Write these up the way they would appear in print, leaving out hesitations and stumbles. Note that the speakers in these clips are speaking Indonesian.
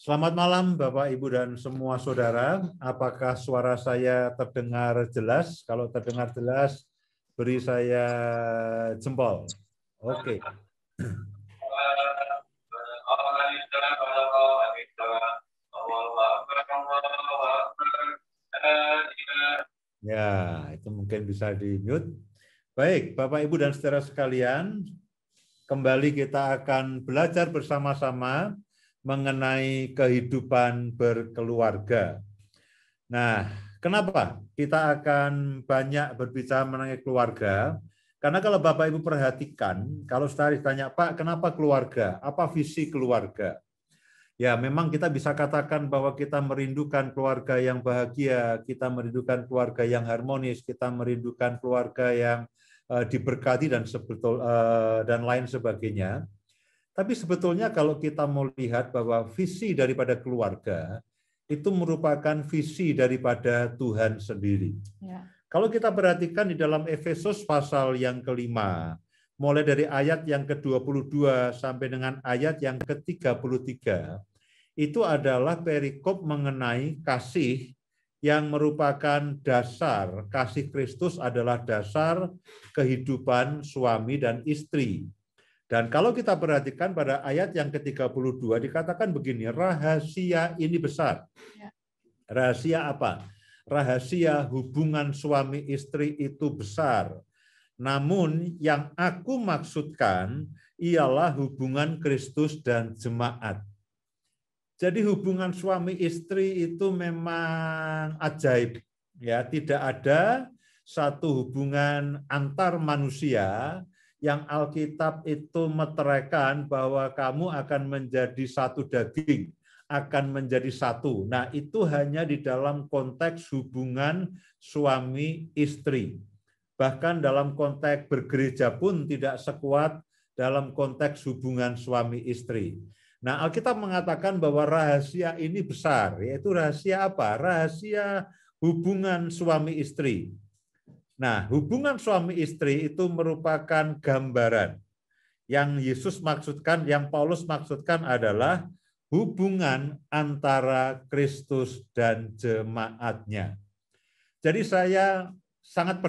Selamat malam Bapak, Ibu, dan semua saudara. Apakah suara saya terdengar jelas? Kalau terdengar jelas, beri saya jempol. Oke. Ya, itu mungkin bisa di-mute. Baik, Bapak, Ibu, dan saudara sekalian, kembali kita akan belajar bersama-sama mengenai kehidupan berkeluarga. Nah, kenapa kita akan banyak berbicara mengenai keluarga? Karena kalau Bapak Ibu perhatikan, kalau saya ditanya, Pak, kenapa keluarga? Apa visi keluarga? Ya, memang kita bisa katakan bahwa kita merindukan keluarga yang bahagia, kita merindukan keluarga yang harmonis, kita merindukan keluarga yang diberkati dan lain sebagainya. Tapi sebetulnya kalau kita mau lihat bahwa visi daripada keluarga itu merupakan visi daripada Tuhan sendiri. Ya. Kalau kita perhatikan di dalam Efesus pasal yang kelima, mulai dari ayat yang ke-22 sampai dengan ayat yang ke-33, itu adalah perikop mengenai kasih yang merupakan dasar, kasih Kristus adalah dasar kehidupan suami dan istri. Dan kalau kita perhatikan pada ayat yang ke-32 dikatakan begini, rahasia ini besar. Rahasia apa? Rahasia hubungan suami istri itu besar. Namun yang aku maksudkan ialah hubungan Kristus dan jemaat. Jadi hubungan suami istri itu memang ajaib, ya, tidak ada satu hubungan antar manusia yang Alkitab itu meteraikan bahwa kamu akan menjadi satu daging, akan menjadi satu. Nah, itu hanya di dalam konteks hubungan suami istri. Bahkan dalam konteks bergereja pun tidak sekuat dalam konteks hubungan suami istri. Nah, Alkitab mengatakan bahwa rahasia ini besar, yaitu rahasia apa? Rahasia hubungan suami istri. Nah, hubungan suami istri itu merupakan gambaran. Yang Yesus maksudkan, yang Paulus maksudkan adalah hubungan antara Kristus dan jemaatnya. Jadi saya sangat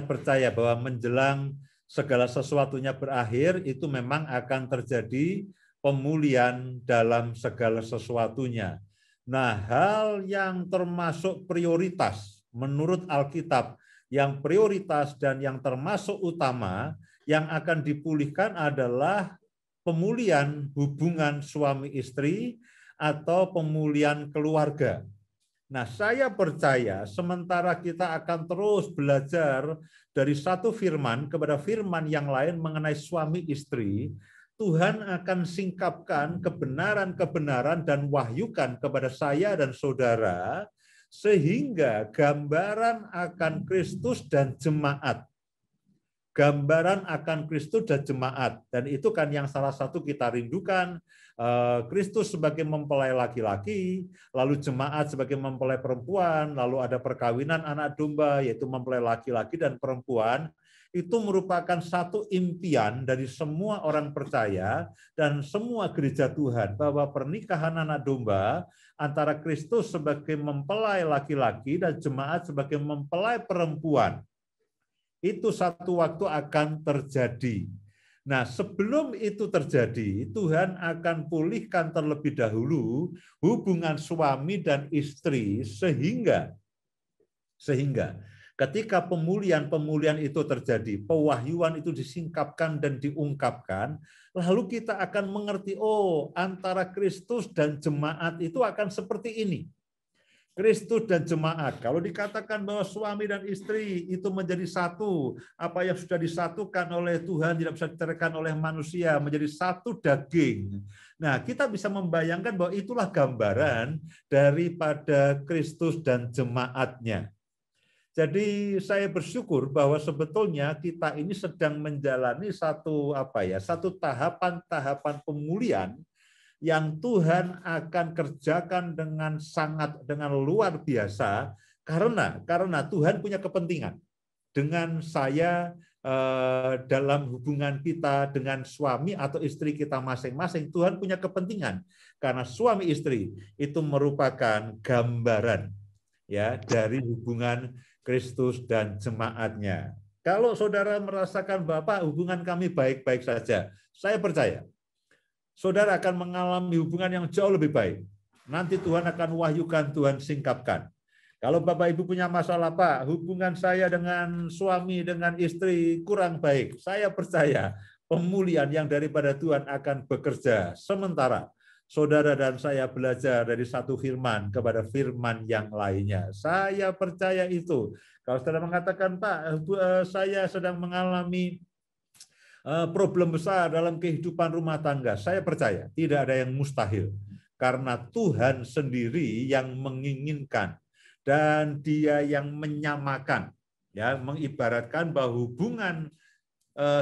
percaya bahwa menjelang segala sesuatunya berakhir, itu memang akan terjadi pemulihan dalam segala sesuatunya. Nah, hal yang termasuk prioritas menurut Alkitab, yang prioritas dan yang termasuk utama yang akan dipulihkan adalah pemulihan hubungan suami istri atau pemulihan keluarga. Nah, saya percaya sementara kita akan terus belajar dari satu firman kepada firman yang lain mengenai suami istri, Tuhan akan singkapkan kebenaran-kebenaran dan wahyukan kepada saya dan saudara, sehingga gambaran akan Kristus dan jemaat. Gambaran akan Kristus dan jemaat. Dan itu kan yang salah satu kita rindukan, Kristus sebagai mempelai laki-laki, lalu jemaat sebagai mempelai perempuan, lalu ada perkawinan anak domba, yaitu mempelai laki-laki dan perempuan. Itu merupakan satu impian dari semua orang percaya dan semua gereja Tuhan, bahwa pernikahan anak domba antara Kristus sebagai mempelai laki-laki dan jemaat sebagai mempelai perempuan, itu satu waktu akan terjadi. Nah, sebelum itu terjadi, Tuhan akan pulihkan terlebih dahulu hubungan suami dan istri sehingga ketika pemulihan itu terjadi, pewahyuan itu disingkapkan dan diungkapkan, lalu kita akan mengerti, oh, antara Kristus dan jemaat itu akan seperti ini. Kristus dan jemaat. Kalau dikatakan bahwa suami dan istri itu menjadi satu, apa yang sudah disatukan oleh Tuhan tidak bisa diceraikan oleh manusia, menjadi satu daging. Nah, kita bisa membayangkan bahwa itulah gambaran daripada Kristus dan jemaatnya. Jadi saya bersyukur bahwa sebetulnya kita ini sedang menjalani satu tahapan pemulihan yang Tuhan akan kerjakan dengan luar biasa, karena Tuhan punya kepentingan dengan saya dalam hubungan kita dengan suami atau istri kita masing-masing, Tuhan punya kepentingan karena suami istri itu merupakan gambaran ya dari hubungan Kristus dan jemaatnya. Kalau saudara merasakan Bapak hubungan kami baik-baik saja, saya percaya saudara akan mengalami hubungan yang jauh lebih baik. Nanti Tuhan akan wahyukan, Tuhan singkapkan. Kalau Bapak Ibu punya masalah, Pak, hubungan saya dengan suami, dengan istri kurang baik, saya percaya pemulihan yang daripada Tuhan akan bekerja. Sementara saudara dan saya belajar dari satu firman kepada firman yang lainnya. Saya percaya itu. Kalau saudara mengatakan, Pak, saya sedang mengalami problem besar dalam kehidupan rumah tangga, saya percaya tidak ada yang mustahil. Karena Tuhan sendiri yang menginginkan dan Dia yang menyamakan, ya, mengibaratkan bahwa hubungan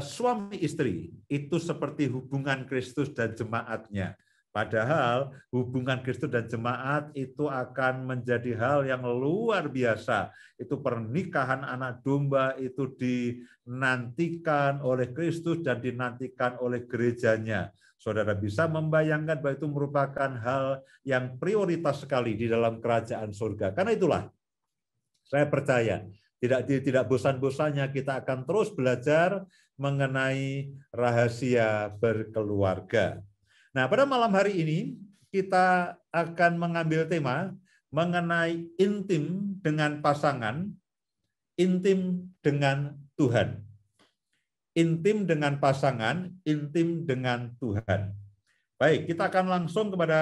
suami istri itu seperti hubungan Kristus dan jemaatnya. Padahal hubungan Kristus dan jemaat itu akan menjadi hal yang luar biasa. Itu pernikahan anak domba itu dinantikan oleh Kristus dan dinantikan oleh gerejanya. Saudara bisa membayangkan bahwa itu merupakan hal yang prioritas sekali di dalam kerajaan surga. Karena itulah saya percaya tidak bosan-bosannya kita akan terus belajar mengenai rahasia berkeluarga. Nah, pada malam hari ini kita akan mengambil tema mengenai intim dengan pasangan, intim dengan Tuhan. Intim dengan pasangan, intim dengan Tuhan. Baik, kita akan langsung kepada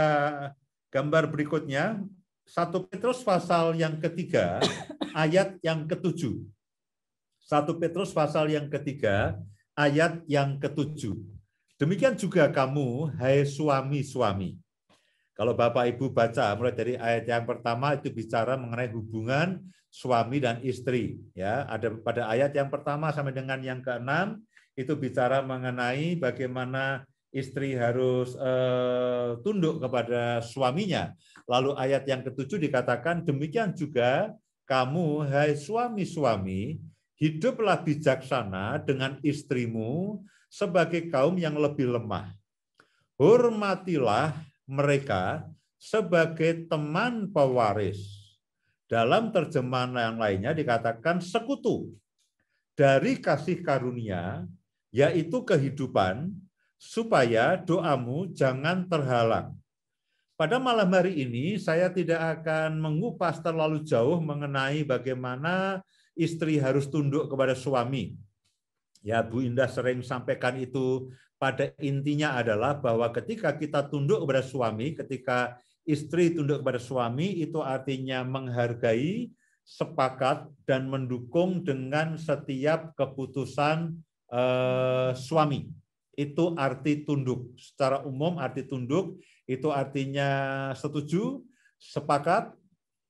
gambar berikutnya. 1 Petrus pasal yang ketiga, ayat yang ke-7. 1 Petrus pasal yang ketiga, ayat yang ke-7. Demikian juga kamu, hai suami-suami. Kalau Bapak Ibu baca mulai dari ayat yang pertama itu bicara mengenai hubungan suami dan istri. Ya, ada pada ayat yang pertama sampai dengan yang ke-6 itu bicara mengenai bagaimana istri harus tunduk kepada suaminya. Lalu ayat yang ke-7 dikatakan demikian juga kamu, hai suami-suami, hiduplah bijaksana dengan istrimu sebagai kaum yang lebih lemah. Hormatilah mereka sebagai teman pewaris. Dalam terjemahan yang lainnya dikatakan sekutu dari kasih karunia, yaitu kehidupan, supaya doamu jangan terhalang. Pada malam hari ini saya tidak akan mengupas terlalu jauh mengenai bagaimana istri harus tunduk kepada suami. Ya, Bu Indah sering sampaikan itu, pada intinya adalah bahwa ketika kita tunduk kepada suami, ketika istri tunduk kepada suami, itu artinya menghargai, sepakat, dan mendukung dengan setiap keputusan suami. Itu arti tunduk. Secara umum arti tunduk itu artinya setuju, sepakat,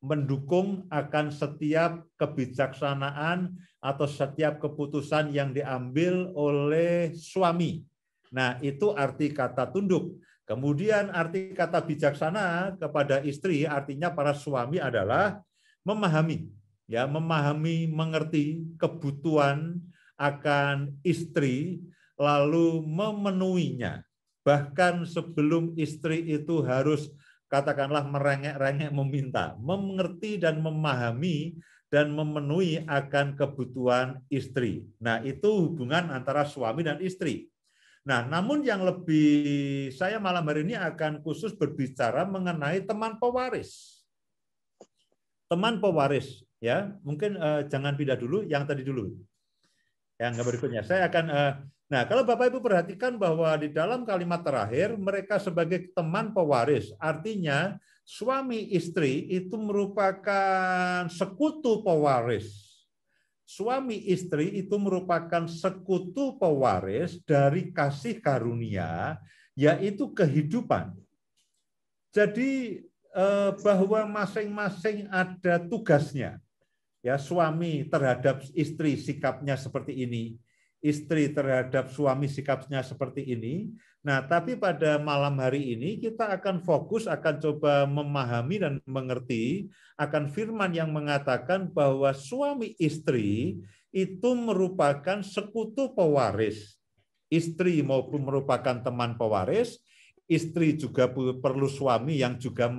mendukung akan setiap kebijaksanaan atau setiap keputusan yang diambil oleh suami. Nah, itu arti kata tunduk. Kemudian arti kata bijaksana kepada istri artinya para suami adalah memahami, ya, memahami, mengerti kebutuhan akan istri lalu memenuhinya. Bahkan sebelum istri itu harus katakanlah merengek-rengek meminta, mengerti dan memahami dan memenuhi akan kebutuhan istri. Nah, itu hubungan antara suami dan istri. Nah, namun yang lebih saya malam hari ini akan khusus berbicara mengenai teman pewaris. Teman pewaris, ya. Mungkin jangan pindah dulu, yang tadi dulu. Yang berikutnya. Saya akan nah, kalau Bapak Ibu perhatikan bahwa di dalam kalimat terakhir mereka sebagai teman pewaris, artinya suami istri itu merupakan sekutu pewaris. Suami istri itu merupakan sekutu pewaris dari kasih karunia, yaitu kehidupan. Jadi bahwa masing-masing ada tugasnya. Ya, suami terhadap istri sikapnya seperti ini. istri terhadap suami sikapnya seperti ini. Nah, tapi pada malam hari ini kita akan fokus, akan coba memahami dan mengerti akan firman yang mengatakan bahwa suami istri itu merupakan sekutu pewaris. Istri maupun merupakan teman pewaris, istri juga perlu suami yang juga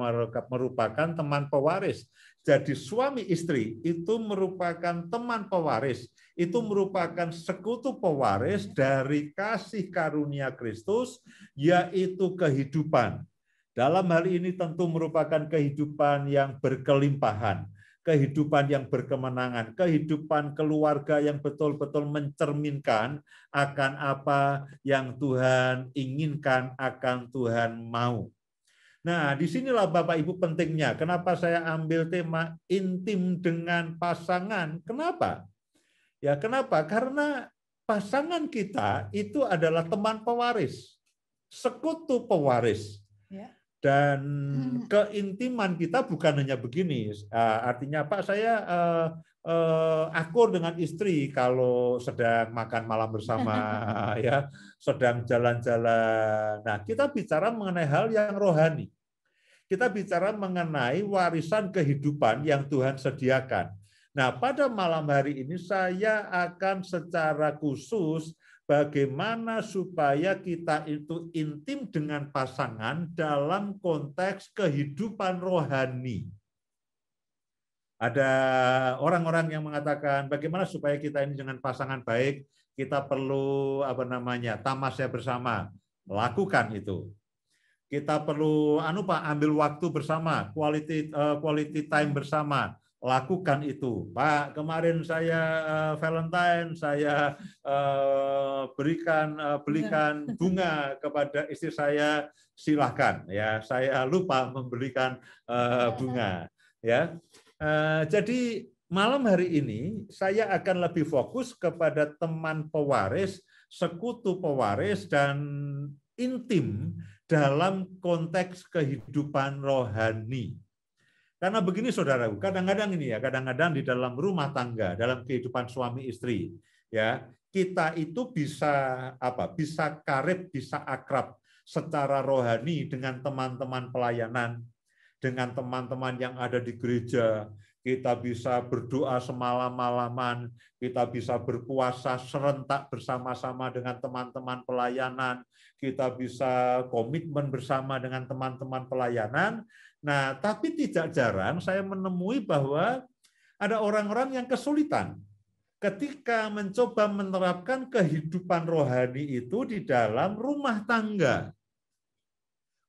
merupakan teman pewaris. Jadi suami istri itu merupakan teman pewaris, itu merupakan sekutu pewaris dari kasih karunia Kristus, yaitu kehidupan. Dalam hal ini tentu merupakan kehidupan yang berkelimpahan, kehidupan yang berkemenangan, kehidupan keluarga yang betul-betul mencerminkan akan apa yang Tuhan inginkan, akan Tuhan mau. Nah, disinilah Bapak Ibu pentingnya. Kenapa saya ambil tema intim dengan pasangan? Kenapa? Ya, kenapa? Karena pasangan kita itu adalah teman pewaris, sekutu pewaris. Ya. Dan keintiman kita bukan hanya begini. Artinya Pak, saya akur dengan istri kalau sedang makan malam bersama, ya, sedang jalan-jalan. Nah, kita bicara mengenai hal yang rohani. Kita bicara mengenai warisan kehidupan yang Tuhan sediakan. Nah, pada malam hari ini saya akan secara khusus bagaimana supaya kita itu intim dengan pasangan dalam konteks kehidupan rohani. Ada orang-orang yang mengatakan bagaimana supaya kita ini dengan pasangan baik, kita perlu tamasya bersama. Lakukan itu. Kita perlu ambil waktu bersama, quality time bersama. Lakukan itu. Pak, kemarin saya Valentine, saya belikan bunga kepada istri saya, silahkan ya. Saya lupa memberikan bunga ya. Jadi malam hari ini saya akan lebih fokus kepada teman pewaris, sekutu pewaris, dan intim dalam konteks kehidupan rohani. Karena begini saudaraku, kadang-kadang di dalam rumah tangga, dalam kehidupan suami istri, ya, kita itu bisa karib, bisa akrab secara rohani dengan teman-teman pelayanan, dengan teman-teman yang ada di gereja. Kita bisa berdoa semalam-malaman, kita bisa berpuasa serentak bersama-sama dengan teman-teman pelayanan, kita bisa komitmen bersama dengan teman-teman pelayanan. Nah, tapi tidak jarang saya menemui bahwa ada orang-orang yang kesulitan ketika mencoba menerapkan kehidupan rohani itu di dalam rumah tangga.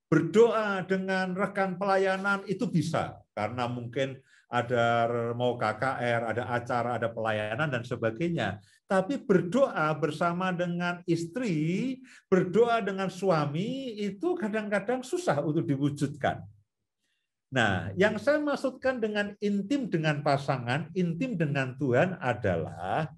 Berdoa dengan rekan pelayanan itu bisa, karena mungkin ada mau KKR, ada acara, ada pelayanan, dan sebagainya. Tapi berdoa bersama dengan istri, berdoa dengan suami, itu kadang-kadang susah untuk diwujudkan. Nah, yang saya maksudkan dengan intim dengan pasangan, intim dengan Tuhan adalah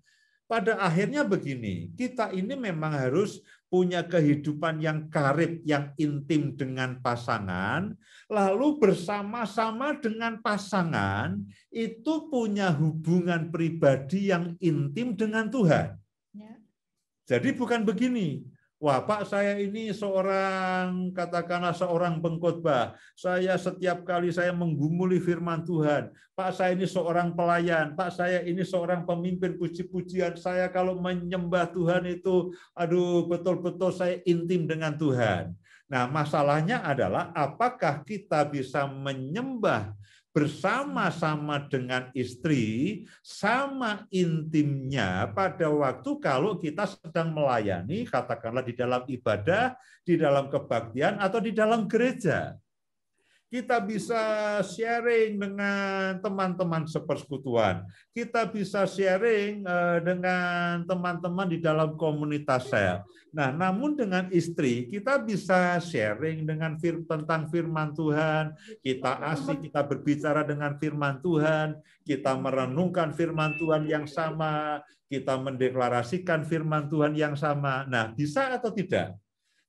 pada akhirnya begini, kita ini memang harus punya kehidupan yang karib, yang intim dengan pasangan, lalu bersama-sama dengan pasangan itu punya hubungan pribadi yang intim dengan Tuhan. Ya. Jadi bukan begini, wah Pak, saya ini katakanlah seorang pengkhotbah, saya setiap kali saya menggumuli firman Tuhan, Pak saya ini seorang pelayan, Pak saya ini seorang pemimpin puji-pujian, saya kalau menyembah Tuhan itu, aduh betul-betul saya intim dengan Tuhan. Nah masalahnya adalah apakah kita bisa menyembah bersama-sama dengan istri sama intimnya pada waktu kalau kita sedang melayani, katakanlah di dalam ibadah, di dalam kebaktian, atau di dalam gereja. Kita bisa sharing dengan teman-teman sepersekutuan. Kita bisa sharing dengan teman-teman di dalam komunitas sel. Nah, namun dengan istri kita bisa sharing tentang firman Tuhan. Kita asik, kita berbicara dengan firman Tuhan. Kita merenungkan firman Tuhan yang sama. Kita mendeklarasikan firman Tuhan yang sama. Nah, bisa atau tidak?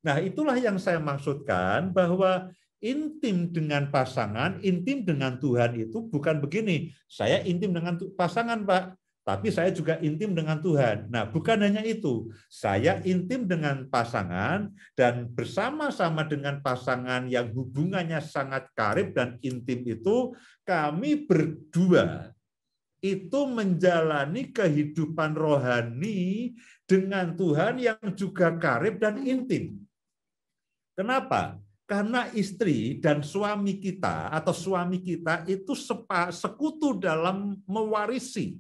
Nah, itulah yang saya maksudkan bahwa intim dengan pasangan, intim dengan Tuhan itu bukan begini. Saya intim dengan pasangan, Pak, tapi saya juga intim dengan Tuhan. Nah, bukan hanya itu. Saya intim dengan pasangan dan bersama-sama dengan pasangan yang hubungannya sangat karib dan intim itu, kami berdua itu menjalani kehidupan rohani dengan Tuhan yang juga karib dan intim. Kenapa? Karena istri dan suami kita atau suami kita itu sekutu dalam mewarisi.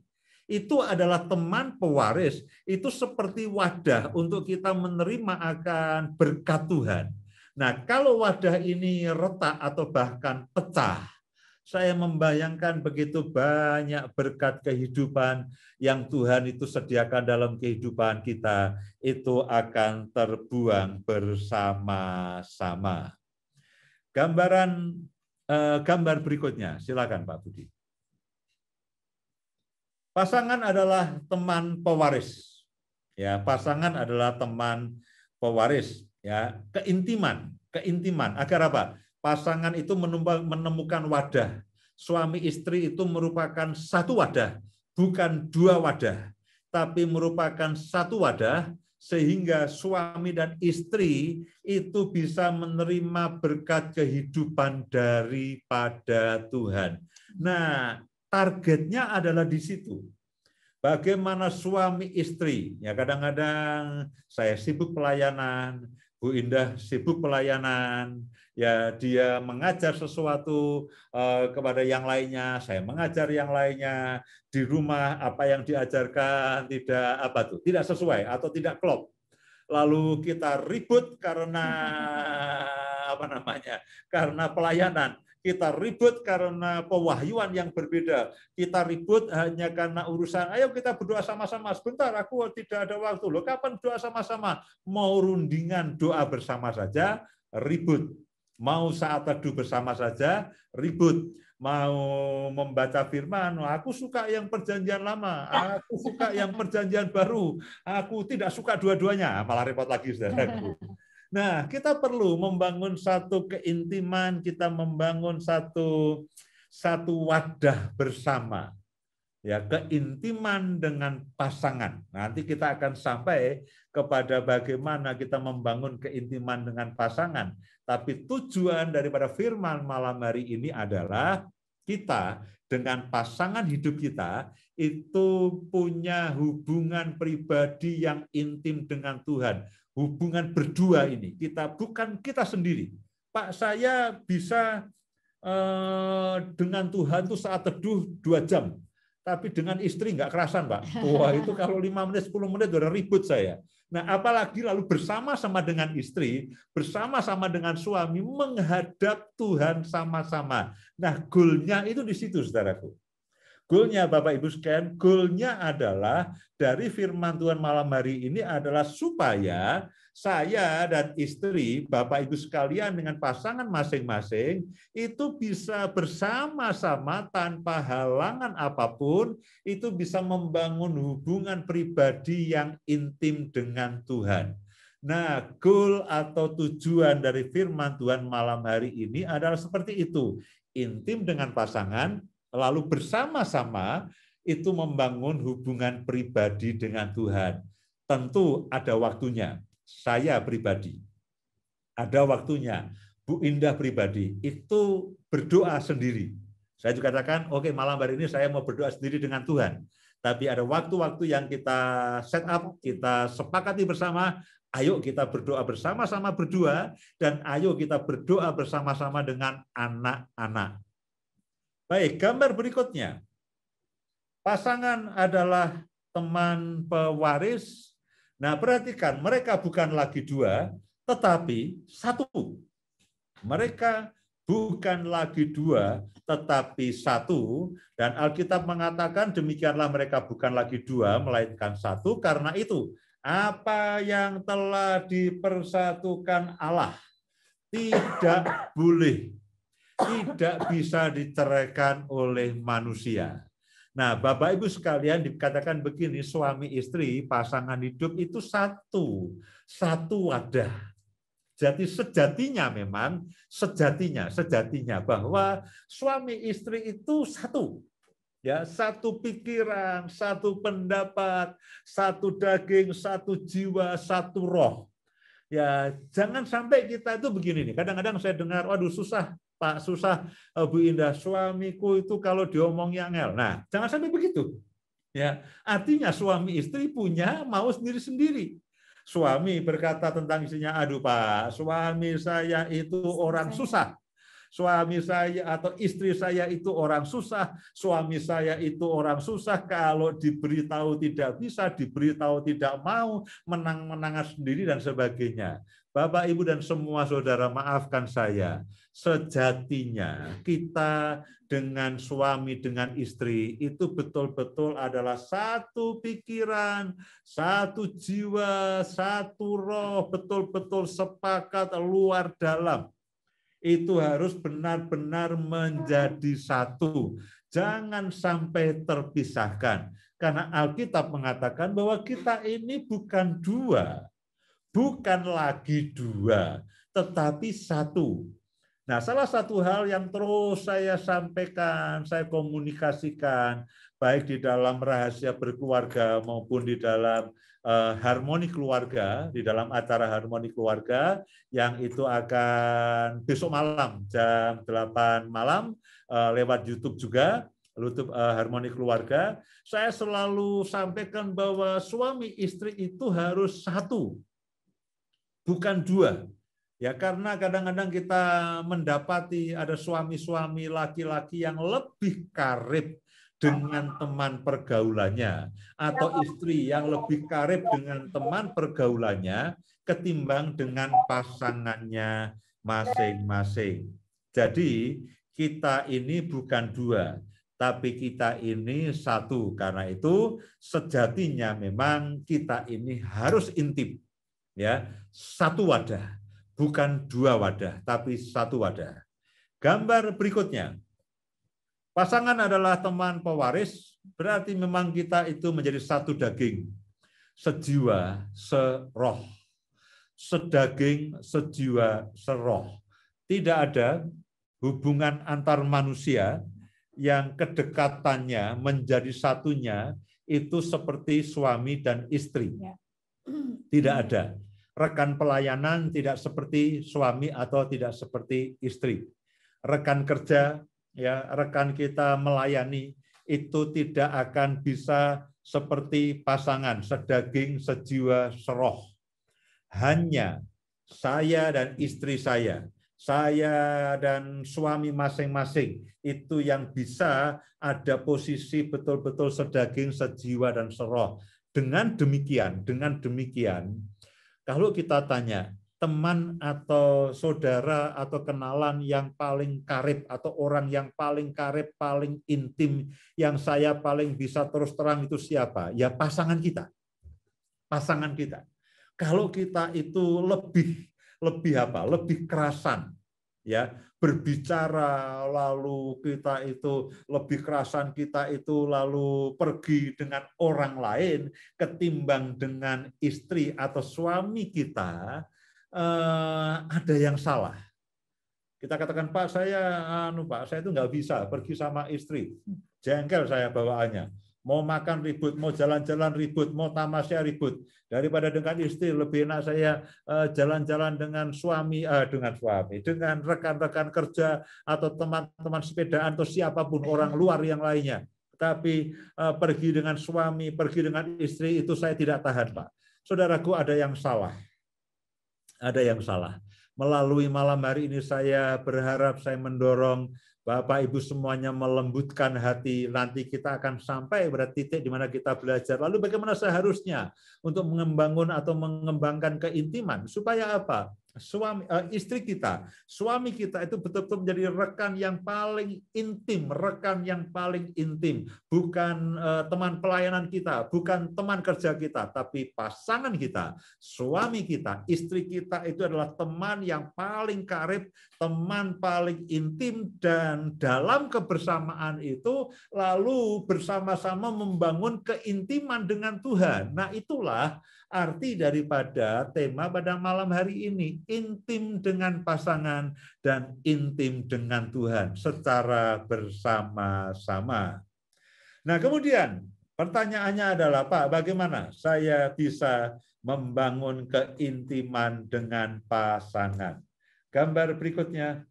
Itu adalah teman pewaris, itu seperti wadah untuk kita menerima akan berkat Tuhan. Nah, kalau wadah ini retak atau bahkan pecah, saya membayangkan begitu banyak berkat kehidupan yang Tuhan itu sediakan dalam kehidupan kita, itu akan terbuang bersama-sama. Gambar berikutnya, silakan Pak Budi. Pasangan adalah teman pewaris. Ya, pasangan adalah teman pewaris, ya, keintiman agar apa? Pasangan itu menemukan wadah. Suami istri itu merupakan satu wadah, bukan dua wadah, tapi merupakan satu wadah sehingga suami dan istri itu bisa menerima berkat kehidupan daripada Tuhan. Nah, targetnya adalah di situ. Bagaimana suami istri, ya kadang-kadang saya sibuk pelayanan, Bu Indah sibuk pelayanan, ya dia mengajar sesuatu kepada yang lainnya, saya mengajar yang lainnya, di rumah apa yang diajarkan tidak sesuai atau tidak klop. Lalu kita ribut karena karena pelayanan. Kita ribut karena pewahyuan yang berbeda. Kita ribut hanya karena urusan, ayo kita berdoa sama-sama. Sebentar, aku tidak ada waktu. Loh, kapan doa sama-sama? Mau rundingan doa bersama saja, ribut. Mau saat teduh bersama saja, ribut. Mau membaca firman, aku suka yang perjanjian lama, aku suka yang perjanjian baru, aku tidak suka dua-duanya. Malah repot lagi, saudaraku. Nah, kita perlu membangun satu keintiman, kita membangun satu wadah bersama. Ya, keintiman dengan pasangan. Nanti kita akan sampai kepada bagaimana kita membangun keintiman dengan pasangan. Tapi tujuan daripada firman malam hari ini adalah kita dengan pasangan hidup kita itu punya hubungan pribadi yang intim dengan Tuhan. Hubungan berdua ini, bukan kita sendiri. Pak, saya bisa dengan Tuhan tuh saat teduh 2 jam, tapi dengan istri nggak kerasan, Pak. Wah, itu kalau 5 menit, 10 menit udah ribut saya. Nah, apalagi lalu bersama-sama dengan istri, bersama-sama dengan suami, menghadap Tuhan sama-sama. Nah, goalnya itu di situ, saudaraku. Goalnya Bapak Ibu sekalian, goalnya adalah dari firman Tuhan malam hari ini adalah supaya saya dan istri, Bapak Ibu sekalian dengan pasangan masing-masing, itu bisa bersama-sama tanpa halangan apapun, itu bisa membangun hubungan pribadi yang intim dengan Tuhan. Nah, goal atau tujuan dari firman Tuhan malam hari ini adalah seperti itu. Intim dengan pasangan, lalu bersama-sama itu membangun hubungan pribadi dengan Tuhan. Tentu ada waktunya. Saya pribadi, ada waktunya. Bu Indah pribadi, itu berdoa sendiri. Saya juga katakan, oke, malam hari ini saya mau berdoa sendiri dengan Tuhan. Tapi ada waktu-waktu yang kita set up, kita sepakati bersama, ayo kita berdoa bersama-sama berdua, dan ayo kita berdoa bersama-sama dengan anak-anak. Baik, gambar berikutnya. Pasangan adalah teman pewaris. Nah, perhatikan, mereka bukan lagi 2, tetapi 1. Mereka bukan lagi 2, tetapi 1. Dan Alkitab mengatakan demikianlah mereka bukan lagi 2, melainkan 1. Karena itu, apa yang telah dipersatukan Allah tidak boleh, tidak bisa diceraikan oleh manusia. Nah, Bapak Ibu sekalian dikatakan begini, suami istri, pasangan hidup itu satu wadah. Jadi sejatinya bahwa suami istri itu satu. Ya, satu pikiran, satu pendapat, satu daging, satu jiwa, satu roh. Ya, jangan sampai kita itu begini nih. Kadang-kadang saya dengar, waduh susah, Pak, susah, Bu Indah, suamiku itu kalau diomongnya ngel. Nah, jangan sampai begitu. Ya, artinya suami istri punya mau sendiri-sendiri. Suami berkata tentang istrinya, aduh Pak, suami saya itu orang susah. Suami saya atau istri saya itu orang susah, suami saya itu orang susah, kalau diberitahu tidak bisa, diberitahu tidak mau, menang-menangan sendiri dan sebagainya. Bapak, Ibu, dan semua saudara, maafkan saya. Sejatinya kita dengan suami, dengan istri, itu betul-betul adalah satu pikiran, satu jiwa, satu roh, betul-betul sepakat luar dalam. Itu harus benar-benar menjadi satu. Jangan sampai terpisahkan. Karena Alkitab mengatakan bahwa kita ini bukan dua. Bukan lagi dua, tetapi satu. Nah, salah satu hal yang terus saya sampaikan, saya komunikasikan, baik di dalam rahasia berkeluarga maupun di dalam harmoni keluarga, di dalam acara harmoni keluarga, yang itu akan besok malam, jam 8 malam, lewat YouTube juga, YouTube harmoni keluarga, saya selalu sampaikan bahwa suami istri itu harus satu, bukan dua. Ya, karena kadang-kadang kita mendapati ada suami-suami laki-laki yang lebih karib dengan teman pergaulannya, atau istri yang lebih karib dengan teman pergaulannya ketimbang dengan pasangannya masing-masing. Jadi kita ini bukan dua, tapi kita ini satu. Karena itu sejatinya memang kita ini harus intim. Ya, satu wadah, bukan dua wadah, tapi satu wadah. Gambar berikutnya, pasangan adalah teman pewaris, berarti memang kita itu menjadi satu daging, sejiwa, seroh. Sedaging, sejiwa, seroh. Tidak ada hubungan antar manusia yang kedekatannya menjadi satunya itu seperti suami dan istri. Tidak ada. Rekan pelayanan tidak seperti suami atau tidak seperti istri. Rekan kerja, ya, rekan kita melayani itu tidak akan bisa seperti pasangan, sedaging, sejiwa, seroh. Hanya saya dan istri saya dan suami masing-masing itu yang bisa ada posisi betul-betul sedaging, sejiwa, dan seroh. Dengan demikian, kalau kita tanya teman atau saudara atau kenalan yang paling karib atau orang yang paling karib, paling intim, yang saya paling bisa terus terang itu siapa? Ya pasangan kita. Pasangan kita. Kalau kita itu lebih kerasan, ya, berbicara, lalu kita itu lebih kerasan, kita itu lalu pergi dengan orang lain ketimbang dengan istri atau suami kita, ada yang salah. Kita katakan, Pak, saya itu nggak bisa pergi sama istri, jengkel saya bawaannya. Mau makan ribut, mau jalan-jalan ribut, mau tamasya ribut. Daripada dengan istri, lebih enak saya jalan-jalan dengan dengan rekan-rekan kerja atau teman-teman sepedaan atau siapapun orang luar yang lainnya. Tapi pergi dengan suami, pergi dengan istri, itu saya tidak tahan, Pak. Saudaraku, ada yang salah. Ada yang salah. Melalui malam hari ini saya berharap, saya mendorong Bapak Ibu semuanya melembutkan hati. Nanti kita akan sampai pada titik di mana kita belajar. Lalu bagaimana seharusnya untuk mengembangkan keintiman supaya apa? Istri kita, suami kita itu betul-betul menjadi rekan yang paling intim, bukan teman pelayanan kita, bukan teman kerja kita, tapi pasangan kita, suami kita, istri kita itu adalah teman yang paling karib, teman paling intim, dan dalam kebersamaan itu lalu bersama-sama membangun keintiman dengan Tuhan. Nah, itulah arti daripada tema pada malam hari ini, intim dengan pasangan dan intim dengan Tuhan secara bersama-sama. Nah, kemudian pertanyaannya adalah, Pak, bagaimana saya bisa membangun keintiman dengan pasangan? Gambar berikutnya.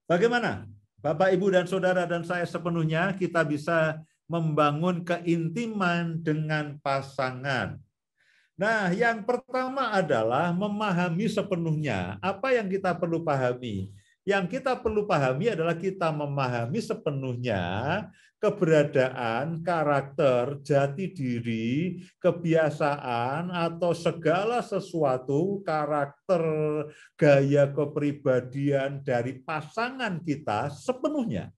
Bagaimana Bapak, Ibu, dan Saudara dan saya sepenuhnya kita bisa membangun keintiman dengan pasangan? Nah, yang pertama adalah memahami sepenuhnya apa yang kita perlu pahami. Yang kita perlu pahami adalah kita memahami sepenuhnya keberadaan, karakter, jati diri, kebiasaan, atau segala sesuatu, karakter, gaya kepribadian dari pasangan kita sepenuhnya.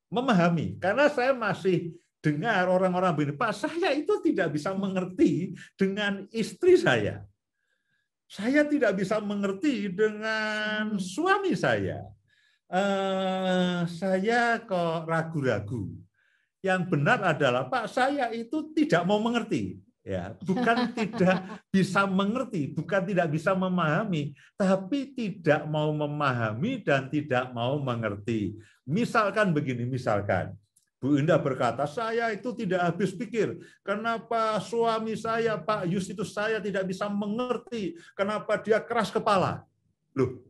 Memahami, karena saya masih dengar orang-orang begini, Pak, saya itu tidak bisa mengerti dengan istri saya. Saya tidak bisa mengerti dengan suami saya. Saya kok ragu-ragu. Yang benar adalah, Pak, saya itu tidak mau mengerti. Ya, bukan tidak bisa mengerti, bukan tidak bisa memahami, tapi tidak mau memahami dan tidak mau mengerti. Misalkan begini, misalkan Bu Indah berkata, saya itu tidak habis pikir, kenapa suami saya, Pak Yus, itu saya tidak bisa mengerti, kenapa dia keras kepala. Loh,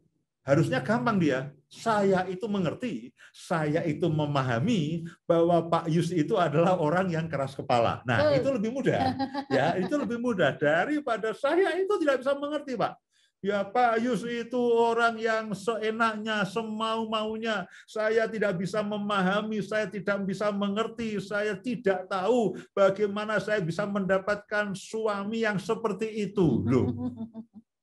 harusnya gampang dia. Saya itu mengerti, saya itu memahami bahwa Pak Yus itu adalah orang yang keras kepala. Nah, itu lebih mudah. Ya, itu lebih mudah daripada saya itu tidak bisa mengerti, Pak. Ya, Pak Yus itu orang yang seenaknya, semau-maunya. Saya tidak bisa memahami, saya tidak bisa mengerti, saya tidak tahu bagaimana saya bisa mendapatkan suami yang seperti itu. Loh,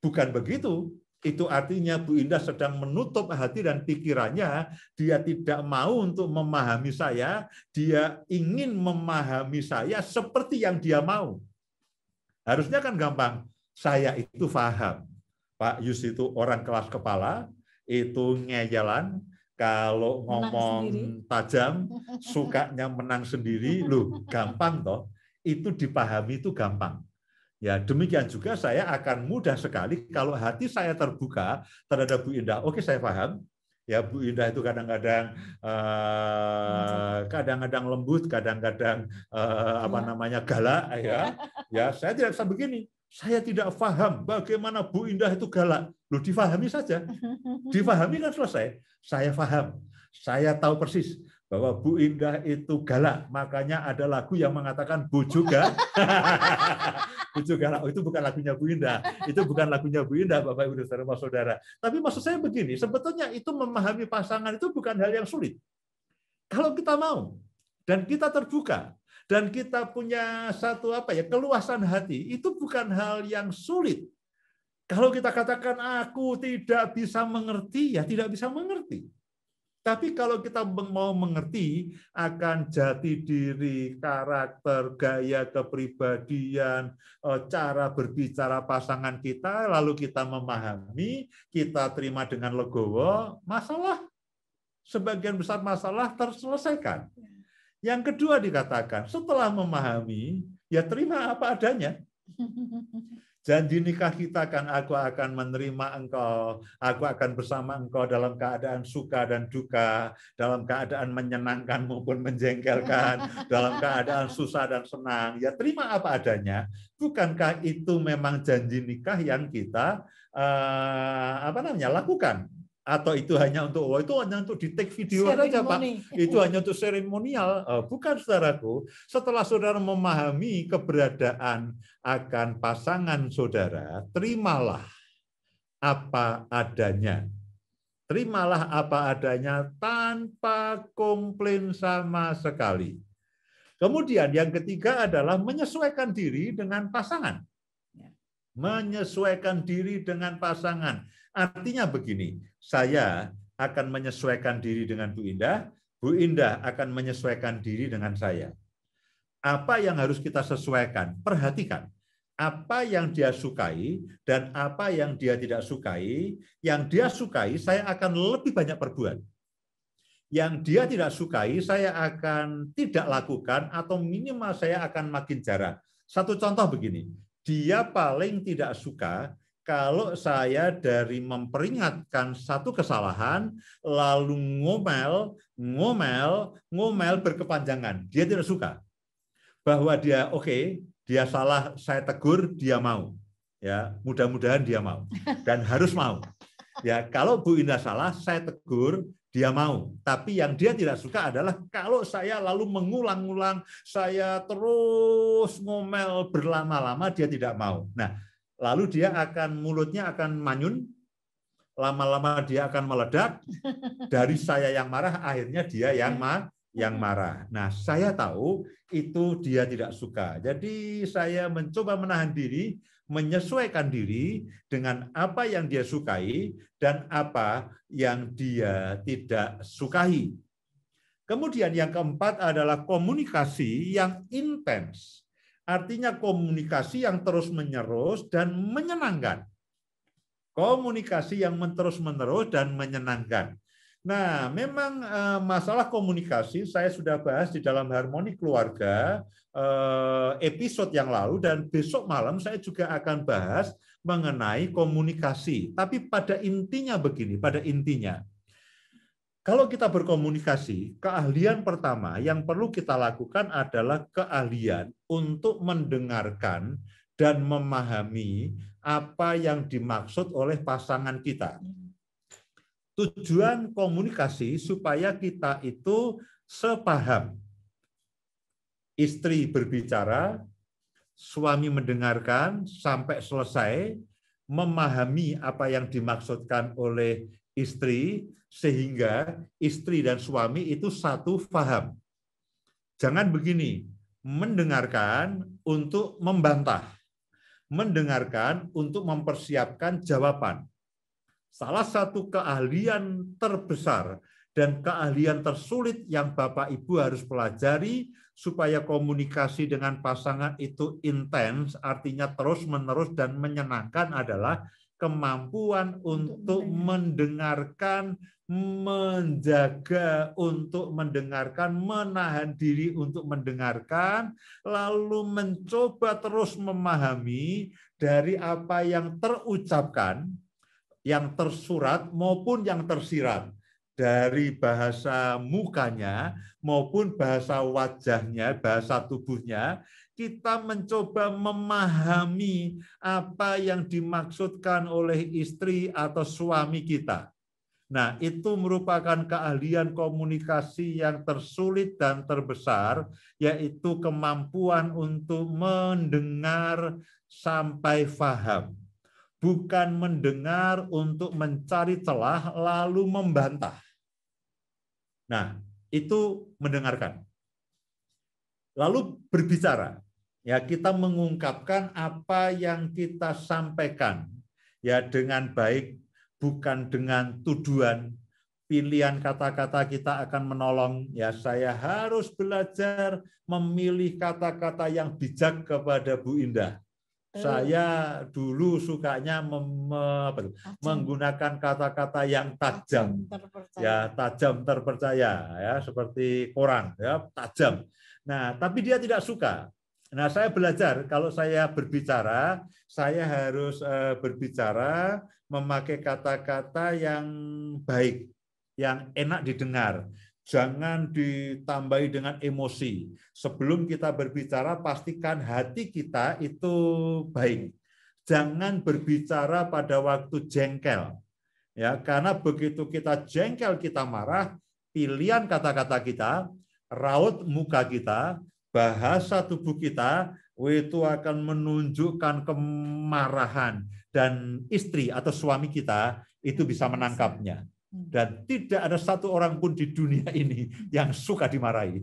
bukan begitu. Itu artinya Bu Indah sedang menutup hati dan pikirannya, dia tidak mau untuk memahami saya, dia ingin memahami saya seperti yang dia mau. Harusnya kan gampang, saya itu paham. Pak Yus itu orang keras kepala, itu ngeyelan, kalau ngomong tajam, sukanya menang sendiri, loh gampang toh, itu dipahami itu gampang. Ya, demikian juga saya akan mudah sekali kalau hati saya terbuka terhadap Bu Indah. Oke, saya paham. Ya, Bu Indah itu kadang-kadang kadang-kadang lembut, kadang-kadang apa namanya galak, ya. Ya, saya tidak bisa begini. Saya tidak paham bagaimana Bu Indah itu galak. Loh, difahami saja. Difahami kan selesai. Saya paham. Saya tahu persis bahwa Bu Indah itu galak. Makanya ada lagu yang mengatakan Bu juga. Bu galak. Oh, itu bukan lagunya Bu Indah. Itu bukan lagunya Bu Indah, Bapak Ibu dan Saudara. Tapi maksud saya begini, sebetulnya itu memahami pasangan itu bukan hal yang sulit. Kalau kita mau dan kita terbuka dan kita punya satu keluasan hati, itu bukan hal yang sulit. Kalau kita katakan aku tidak bisa mengerti, ya tidak bisa mengerti. Tapi kalau kita mau mengerti akan jati diri, karakter, gaya kepribadian, cara berbicara pasangan kita, lalu kita memahami, kita terima dengan legowo, sebagian besar masalah terselesaikan. Yang kedua dikatakan, setelah memahami, ya terima apa adanya. Janji nikah kita kan, aku akan menerima engkau, aku akan bersama engkau dalam keadaan suka dan duka, dalam keadaan menyenangkan maupun menjengkelkan, dalam keadaan susah dan senang. Ya terima apa adanya. Bukankah itu memang janji nikah yang kita lakukan? Atau itu hanya untuk di take video saja, Pak. Itu hanya untuk seremonial. Bukan, saudaraku. Setelah saudara memahami keberadaan akan pasangan saudara, terimalah apa adanya. Terimalah apa adanya tanpa komplain sama sekali. Kemudian yang ketiga adalah menyesuaikan diri dengan pasangan. Menyesuaikan diri dengan pasangan. Artinya begini, saya akan menyesuaikan diri dengan Bu Indah akan menyesuaikan diri dengan saya. Apa yang harus kita sesuaikan? Perhatikan, apa yang dia sukai dan apa yang dia tidak sukai. Yang dia sukai, saya akan lebih banyak perbuat. Yang dia tidak sukai, saya akan tidak lakukan atau minimal saya akan makin jarang. Satu contoh begini, dia paling tidak suka kalau saya dari memperingatkan satu kesalahan, lalu ngomel berkepanjangan. Dia tidak suka. Bahwa dia dia salah, saya tegur, dia mau. Ya, mudah-mudahan dia mau dan harus mau. Ya, kalau Bu Indah salah, saya tegur, dia mau. Tapi yang dia tidak suka adalah kalau saya lalu mengulang-ulang, saya terus ngomel berlama-lama, dia tidak mau. Nah, lalu dia mulutnya akan manyun, lama-lama dia akan meledak, dari saya yang marah, akhirnya dia yang marah. Nah, saya tahu itu dia tidak suka. Jadi saya mencoba menahan diri, menyesuaikan diri dengan apa yang dia sukai dan apa yang dia tidak sukai. Kemudian yang keempat adalah komunikasi yang intens. Artinya komunikasi yang terus-menerus dan menyenangkan. Komunikasi yang terus-menerus dan menyenangkan. Nah, memang masalah komunikasi saya sudah bahas di dalam Harmoni Keluarga episode yang lalu, dan besok malam saya juga akan bahas mengenai komunikasi. Tapi pada intinya begini, kalau kita berkomunikasi, keahlian pertama yang perlu kita lakukan adalah keahlian untuk mendengarkan dan memahami apa yang dimaksud oleh pasangan kita. Tujuan komunikasi supaya kita itu sepaham. Istri berbicara, suami mendengarkan sampai selesai, memahami apa yang dimaksudkan oleh istri, sehingga istri dan suami itu satu paham. Jangan begini, mendengarkan untuk membantah, mendengarkan untuk mempersiapkan jawaban. Salah satu keahlian terbesar dan keahlian tersulit yang Bapak Ibu harus pelajari supaya komunikasi dengan pasangan itu intens, artinya terus-menerus dan menyenangkan, adalah kemampuan untuk mendengarkan, menjaga untuk mendengarkan, menahan diri untuk mendengarkan, lalu mencoba terus memahami dari apa yang terucapkan, yang tersurat maupun yang tersirat, dari bahasa mukanya maupun bahasa wajahnya, bahasa tubuhnya, kita mencoba memahami apa yang dimaksudkan oleh istri atau suami kita. Nah, itu merupakan keahlian komunikasi yang tersulit dan terbesar, yaitu kemampuan untuk mendengar sampai paham. Bukan mendengar untuk mencari celah lalu membantah. Nah, itu mendengarkan. Lalu berbicara. Ya, kita mengungkapkan apa yang kita sampaikan ya dengan baik, bukan dengan tuduhan. Pilihan kata-kata kita akan menolong. Ya, saya harus belajar memilih kata-kata yang bijak kepada Bu Indah. Saya dulu sukanya menggunakan kata-kata yang tajam, ya tajam terpercaya, ya seperti koran, ya tajam. Nah, tapi dia tidak suka. Nah, saya belajar kalau saya berbicara, saya harus berbicara memakai kata-kata yang baik, yang enak didengar. Jangan ditambahi dengan emosi. Sebelum kita berbicara, pastikan hati kita itu baik. Jangan berbicara pada waktu jengkel. Ya, karena begitu kita jengkel, kita marah, pilihan kata-kata kita, raut muka kita, bahasa tubuh kita itu akan menunjukkan kemarahan, dan istri atau suami kita itu bisa menangkapnya. Dan tidak ada satu orang pun di dunia ini yang suka dimarahi.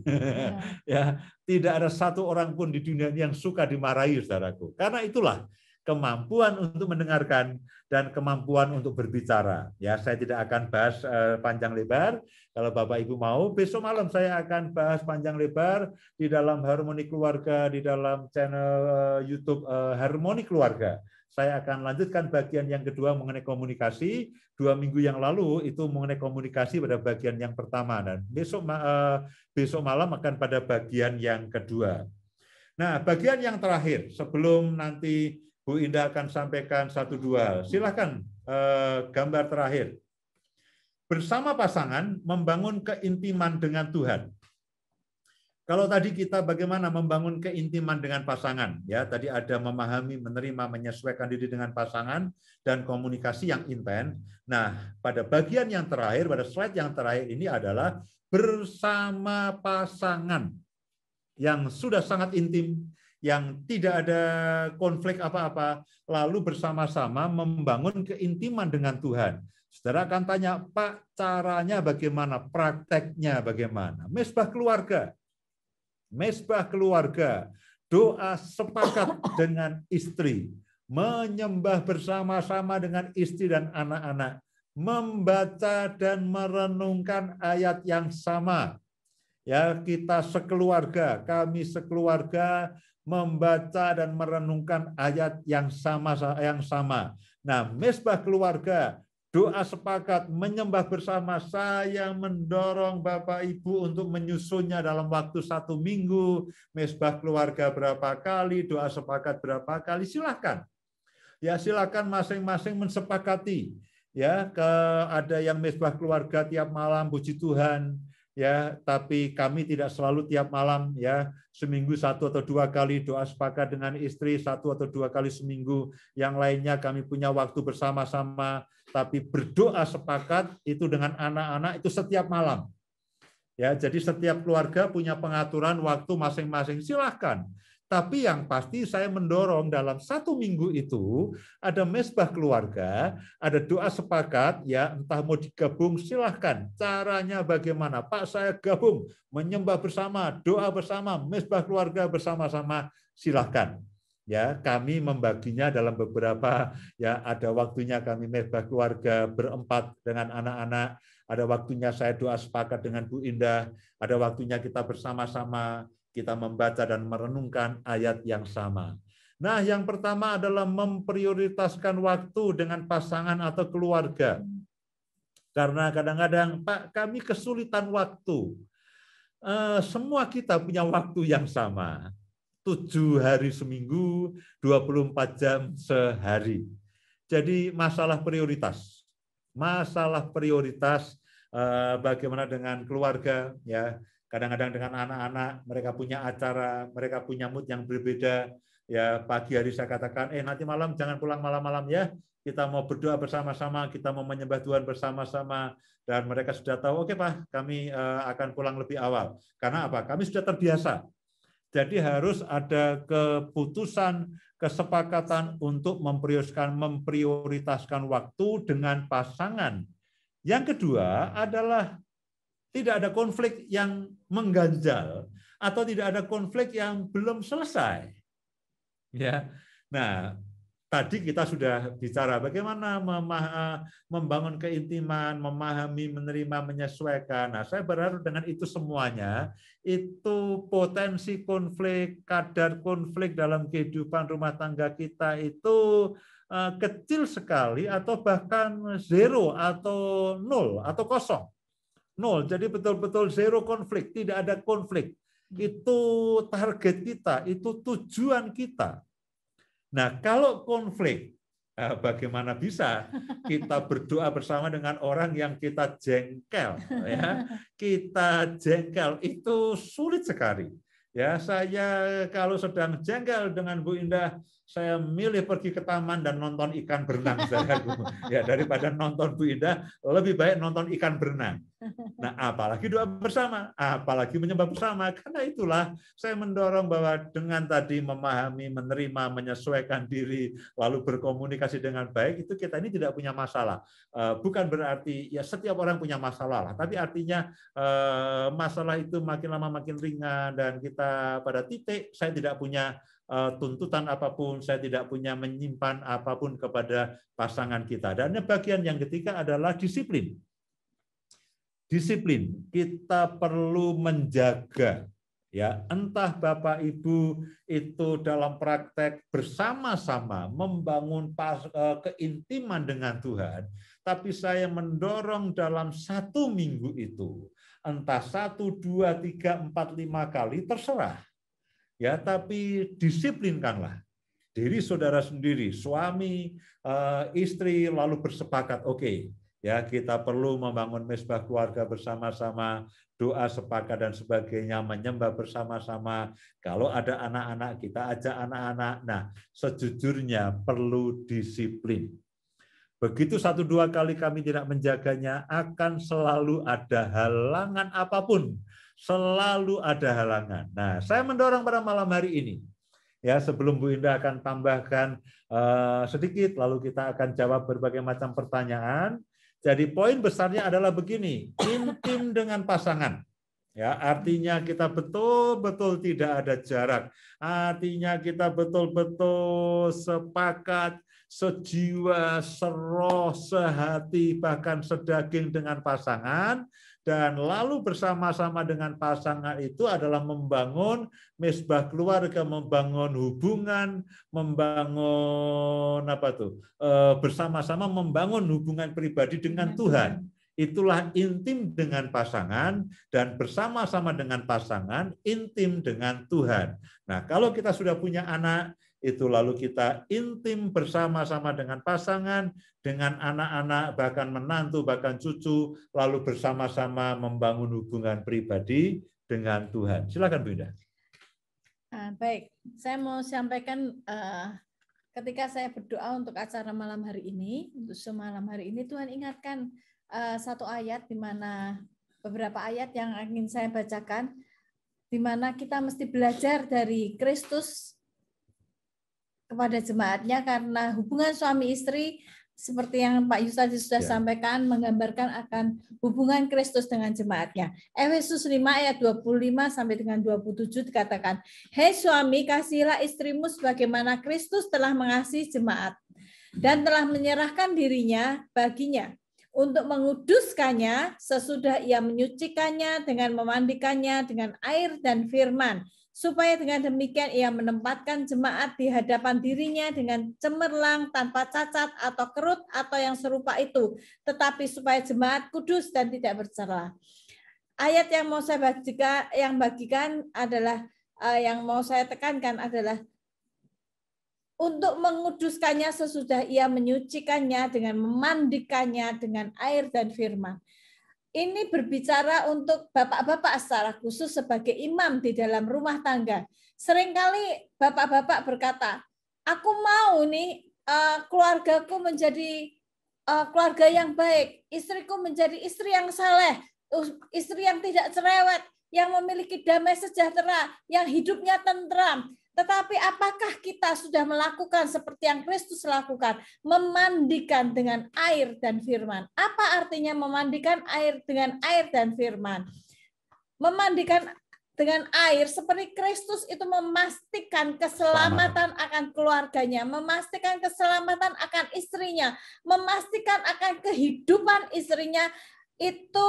Ya, tidak ada satu orang pun di dunia ini yang suka dimarahi, saudaraku. Karena itulah kemampuan untuk mendengarkan dan kemampuan untuk berbicara. Ya, saya tidak akan bahas panjang lebar. Kalau Bapak Ibu mau, besok malam saya akan bahas panjang lebar di dalam Harmoni Keluarga, di dalam channel YouTube Harmoni Keluarga. Saya akan lanjutkan bagian yang kedua mengenai komunikasi. 2 minggu yang lalu itu mengenai komunikasi pada bagian yang pertama, dan besok malam akan pada bagian yang kedua. Nah, bagian yang terakhir sebelum nanti Bu Indah akan sampaikan 1-2 hal. Silakan gambar terakhir. Bersama pasangan membangun keintiman dengan Tuhan. Kalau tadi kita bagaimana membangun keintiman dengan pasangan, ya tadi ada memahami, menerima, menyesuaikan diri dengan pasangan dan komunikasi yang intens. Nah, pada bagian yang terakhir, pada slide yang terakhir ini adalah bersama pasangan yang sudah sangat intim, yang tidak ada konflik apa-apa, lalu bersama-sama membangun keintiman dengan Tuhan. Saudara akan tanya, Pak, caranya bagaimana? Prakteknya bagaimana? Mesbah keluarga. Mesbah keluarga, doa sepakat dengan istri, menyembah bersama-sama dengan istri dan anak-anak, membaca dan merenungkan ayat yang sama. Ya, kita sekeluarga, kami sekeluarga membaca dan merenungkan ayat yang sama. Nah, mesbah keluarga, doa sepakat, menyembah bersama, saya mendorong Bapak Ibu untuk menyusunnya dalam waktu 1 minggu, mesbah keluarga berapa kali, doa sepakat berapa kali, silakan. Ya, silakan masing-masing mensepakati. Ya, ada yang mesbah keluarga tiap malam, puji Tuhan. Ya, tapi kami tidak selalu tiap malam, ya, seminggu 1 atau 2 kali doa sepakat dengan istri, 1 atau 2 kali seminggu. Yang lainnya kami punya waktu bersama-sama, tapi berdoa sepakat itu dengan anak-anak itu setiap malam. Ya, jadi setiap keluarga punya pengaturan waktu masing-masing. Silahkan. Tapi yang pasti saya mendorong dalam 1 minggu itu ada mesbah keluarga, ada doa sepakat, ya entah mau digabung silahkan. Caranya bagaimana? Pak, saya gabung, menyembah bersama, doa bersama, mesbah keluarga bersama-sama, silahkan. Ya, kami membaginya dalam beberapa, ya ada waktunya kami mesbah keluarga berempat dengan anak-anak, ada waktunya saya doa sepakat dengan Bu Indah, ada waktunya kita bersama-sama kita membaca dan merenungkan ayat yang sama. Nah, yang pertama adalah memprioritaskan waktu dengan pasangan atau keluarga. Karena kadang-kadang, Pak, kami kesulitan waktu. Semua kita punya waktu yang sama. 7 hari seminggu, 24 jam sehari. Jadi masalah prioritas. Masalah prioritas bagaimana dengan keluarga, ya. Kadang-kadang dengan anak-anak, mereka punya acara, mereka punya mood yang berbeda. Ya, pagi hari saya katakan, nanti malam jangan pulang malam-malam ya. Kita mau berdoa bersama-sama, kita mau menyembah Tuhan bersama-sama. Dan mereka sudah tahu, oke Pak, kami akan pulang lebih awal. Karena apa? Kami sudah terbiasa. Jadi harus ada keputusan, kesepakatan untuk memprioritaskan waktu dengan pasangan. Yang kedua adalah tidak ada konflik yang mengganjal atau tidak ada konflik yang belum selesai. Ya. Nah, tadi kita sudah bicara bagaimana membangun keintiman, memahami, menerima, menyesuaikan. Nah, saya berharap dengan itu semuanya, itu potensi konflik, kadar konflik dalam kehidupan rumah tangga kita itu kecil sekali atau bahkan 0 atau 0 atau kosong. 0, jadi betul-betul zero konflik, tidak ada konflik. Itu target kita, itu tujuan kita. Nah, kalau konflik, bagaimana bisa kita berdoa bersama dengan orang yang kita jengkel? Ya, kita jengkel itu sulit sekali. Ya, saya kalau sedang jengkel dengan Bu Indah, saya milih pergi ke taman dan nonton ikan berenang. Ya, daripada nonton Bu Indah, lebih baik nonton ikan berenang. Nah, apalagi doa bersama, apalagi menyembah bersama. Karena itulah saya mendorong bahwa dengan tadi memahami, menerima, menyesuaikan diri, lalu berkomunikasi dengan baik, itu kita ini tidak punya masalah. Bukan berarti ya setiap orang punya masalah, tapi artinya masalah itu makin lama makin ringan dan kita pada titik saya tidak punya tuntutan apapun, saya tidak punya menyimpan apapun kepada pasangan kita. Dan bagian yang ketiga adalah disiplin. Disiplin, kita perlu menjaga, ya entah Bapak Ibu itu dalam praktek bersama-sama membangun keintiman dengan Tuhan, tapi saya mendorong dalam 1 minggu itu, entah 1, 2, 3, 4, 5 kali terserah, ya tapi disiplinkanlah. diri saudara sendiri, suami, istri, lalu bersepakat, oke, ya kita perlu membangun mesbah keluarga bersama-sama, doa sepakat dan sebagainya, menyembah bersama-sama. Kalau ada anak-anak, kita ajak anak-anak. Nah, sejujurnya perlu disiplin. Begitu 1-2 kali kami tidak menjaganya, akan selalu ada halangan apapun. Selalu ada halangan. Nah, saya mendorong pada malam hari ini, ya, sebelum Bu Indah akan tambahkan sedikit, lalu kita akan jawab berbagai macam pertanyaan. Jadi poin besarnya adalah begini, intim dengan pasangan. Ya, artinya kita betul-betul tidak ada jarak. Artinya kita betul-betul sepakat, sejiwa, seroh, sehati, bahkan sedaging dengan pasangan. Dan lalu bersama-sama dengan pasangan itu adalah membangun mesbah keluarga, membangun hubungan, membangun bersama-sama membangun hubungan pribadi dengan Tuhan. Itulah intim dengan pasangan, dan bersama-sama dengan pasangan intim dengan Tuhan. Nah, kalau kita sudah punya anak, itu lalu kita intim bersama-sama dengan pasangan, dengan anak-anak, bahkan menantu, bahkan cucu, lalu bersama-sama membangun hubungan pribadi dengan Tuhan. Silakan Bu Indah. Baik, saya mau sampaikan ketika saya berdoa untuk acara malam hari ini, untuk semalam hari ini, Tuhan ingatkan satu ayat, di mana beberapa ayat yang ingin saya bacakan, di mana kita mesti belajar dari Kristus kepada jemaatnya, karena hubungan suami istri seperti yang Pak Yustadi sudah sampaikan, menggambarkan akan hubungan Kristus dengan jemaatnya. Efesus 5 ayat 25 sampai dengan 27 dikatakan, "Hei suami, kasihilah istrimu sebagaimana Kristus telah mengasihi jemaat dan telah menyerahkan dirinya baginya untuk menguduskannya sesudah ia menyucikannya dengan memandikannya dengan air dan firman, supaya dengan demikian ia menempatkan jemaat di hadapan dirinya dengan cemerlang, tanpa cacat atau kerut atau yang serupa itu, tetapi supaya jemaat kudus dan tidak bercela." Ayat yang mau saya bagikan adalah, yang mau saya tekankan adalah untuk menguduskannya sesudah ia menyucikannya dengan memandikannya dengan air dan firman. Ini berbicara untuk bapak-bapak secara khusus sebagai imam di dalam rumah tangga. Seringkali bapak-bapak berkata, aku mau nih keluargaku menjadi keluarga yang baik, istriku menjadi istri yang saleh, istri yang tidak cerewet, yang memiliki damai sejahtera, yang hidupnya tentram. Tetapi apakah kita sudah melakukan seperti yang Kristus lakukan? Memandikan dengan air dan firman. Apa artinya memandikan air dengan air dan firman? Memandikan dengan air seperti Kristus itu memastikan keselamatan akan keluarganya, memastikan keselamatan akan istrinya, memastikan akan kehidupan istrinya itu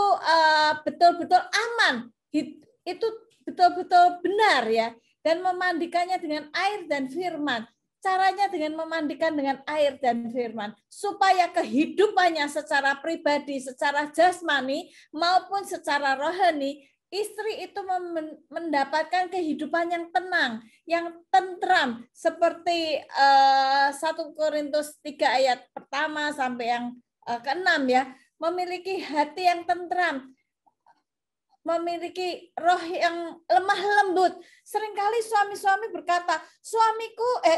betul-betul aman, itu betul-betul benar ya. Dan memandikannya dengan air dan firman. Caranya dengan memandikan dengan air dan firman. Supaya kehidupannya secara pribadi, secara jasmani, maupun secara rohani, istri itu mendapatkan kehidupan yang tenang, yang tentram. Seperti 1 Korintus 3 ayat pertama sampai yang ke-6 ya. Memiliki hati yang tentram, memiliki roh yang lemah lembut. Seringkali suami-suami berkata,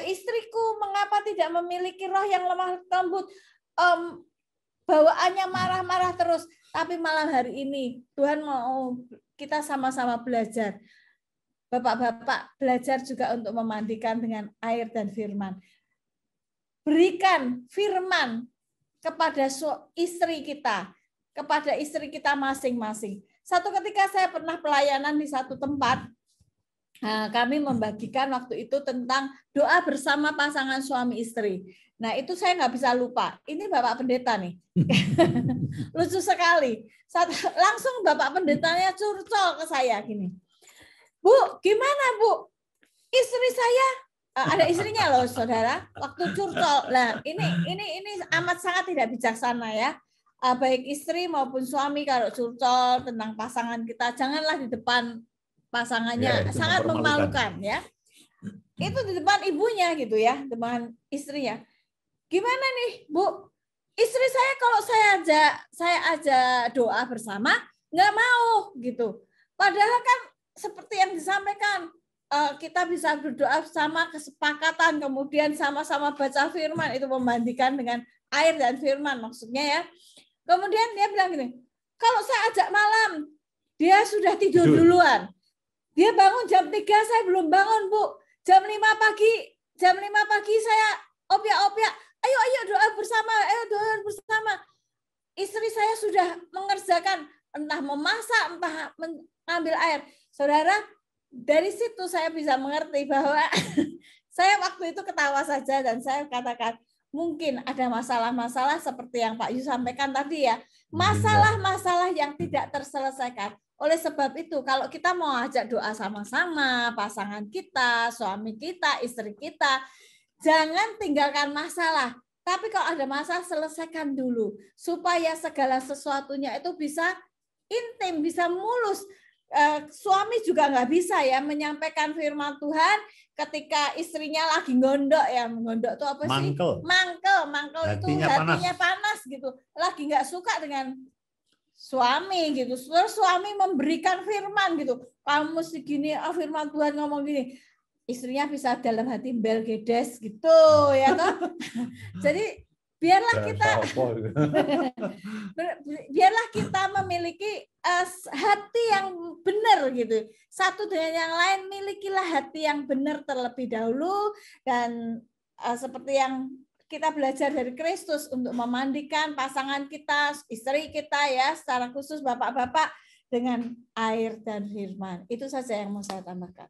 istriku mengapa tidak memiliki roh yang lemah lembut, bawaannya marah-marah terus. Tapi malam hari ini Tuhan mau kita sama-sama belajar. Bapak-bapak belajar juga untuk memandikan dengan air dan firman. Berikan firman kepada istri kita, kepada istri kita masing-masing. Satu ketika saya pernah pelayanan di satu tempat, kami membagikan waktu itu tentang doa bersama pasangan suami istri. Nah itu saya nggak bisa lupa. Ini Bapak Pendeta nih. Lucu sekali. Langsung Bapak Pendetanya curcol ke saya gini. Bu, gimana Bu? Istri saya, ada istrinya loh saudara, waktu curcol. Nah ini amat sangat tidak bijaksana ya. Baik istri maupun suami kalau curcol tentang pasangan kita, janganlah di depan pasangannya, sangat memalukan ya. Itu di depan ibunya gitu ya, depan istrinya. Gimana nih, Bu? Istri saya kalau saya ajak doa bersama, nggak mau gitu. Padahal kan seperti yang disampaikan, kita bisa berdoa bersama, kesepakatan, kemudian sama-sama baca firman, itu membandingkan dengan air dan firman maksudnya ya. Kemudian dia bilang gini, kalau saya ajak malam, dia sudah tidur duluan. Dia bangun jam 3, saya belum bangun, Bu. Jam 5 pagi saya opiak-opiak. Ayo doa bersama, ayo doa bersama. Istri saya sudah mengerjakan entah memasak, entah mengambil air. Saudara, dari situ saya bisa mengerti bahwa saya waktu itu ketawa saja dan saya katakan, mungkin ada masalah-masalah seperti yang Pak Yu sampaikan tadi ya. Masalah-masalah yang tidak terselesaikan. Oleh sebab itu, kalau kita mau ajak doa sama-sama, pasangan kita, suami kita, istri kita, jangan tinggalkan masalah. Tapi kalau ada masalah, selesaikan dulu. Supaya segala sesuatunya itu bisa intim, bisa mulus. Suami juga nggak bisa ya menyampaikan firman Tuhan ketika istrinya lagi gondok ya. Gondok itu apa sih? Mangkel itu hatinya panas gitu. Lagi nggak suka dengan suami gitu. Terus suami memberikan firman gitu. Kamu segini, firman Tuhan ngomong gini. Istrinya bisa dalam hati belgedes gitu ya toh. Jadi biarlah kita memiliki hati yang benar gitu. Satu dengan yang lain, milikilah hati yang benar terlebih dahulu, dan seperti yang kita belajar dari Kristus untuk memandikan pasangan kita, istri kita ya, secara khusus bapak-bapak dengan air dan firman. Itu saja yang mau saya tambahkan.